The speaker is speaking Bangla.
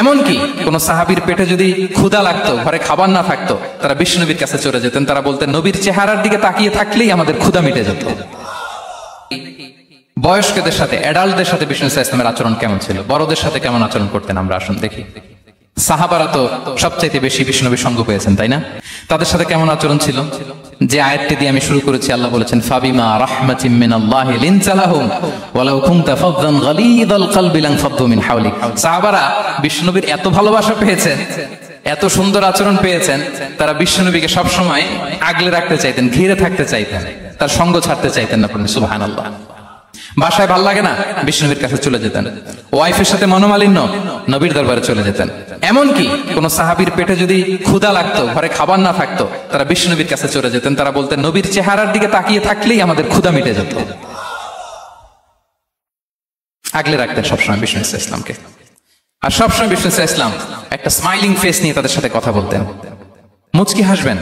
এমনকি কোন সাহাবীর পেটে যদি ক্ষুধা লাগতো, ঘরে খাবার না থাকতো, তারা বিশ্বনবীর কাছে চলে যেতেন। তারা বলতেন, নবীর চেহারার দিকে তাকিয়ে থাকলেই আমাদের ক্ষুধা মিটে যেত। বয়স্কদের সাথে, অ্যাডাল্টদের সাথে বিষ্ণু ইসলামের আচরণ কেমন ছিল, বড়দের সাথে কেমন আচরণ করতেন আমরা আসুন দেখি। সাহাবারা তো সবচাইতে বেশি বিষ্ণুনবীর সঙ্গ পেয়েছেন, তাই না? তাদের সাথে কেমন আচরণ ছিল? যে আয়াতটি দিয়ে আমি শুরু করেছি, আল্লাহ বলেছেন, ফাবিমা রাহমাতিম মিনাল্লাহি লিনতা লাহুম ওয়ালাউ কুনতা ফাযযান গালিযাল কলবি লানফাদ্দু মিন হাওলিক। সাহাবারা বিষ্ণুনবীর এত ভালোবাসা পেয়েছেন, এত সুন্দর আচরণ পেয়েছেন, তারা বিষ্ণুনবীকে সব সময় আগলে রাখতে চাইতেন, ঘিরে থাকতে চাইতেন, তার সঙ্গ ছাড়তে চাইতেন না। সুবহানাল্লাহ। বাসায় ভাল লাগে না, বিষ্ণুনবীর কাছে চলে যেতেন। ওয়াইফের সাথে মনোমালিন্য, নবীর দরবারে চলে যেতেন। এমনকি কোন সাহাবীর পেটে যদি ক্ষুধা লাগতো, ঘরে খাবার না থাকতো, তারা বিষ্ণুনবীর কাছে চলে যেতেন। তারা বলতেন, নবীর চেহারার দিকে তাকিয়ে থাকলেই আমাদের ক্ষুধা মিটে যেত। আগলে রাখতেন সবসময় বিষ্ণু ইসলামকে। আর সবসময় বিষ্ণু ইসলাম একটা স্মাইলিং ফেস নিয়ে তাদের সাথে কথা বলতেন, মুচকি হাসবেন।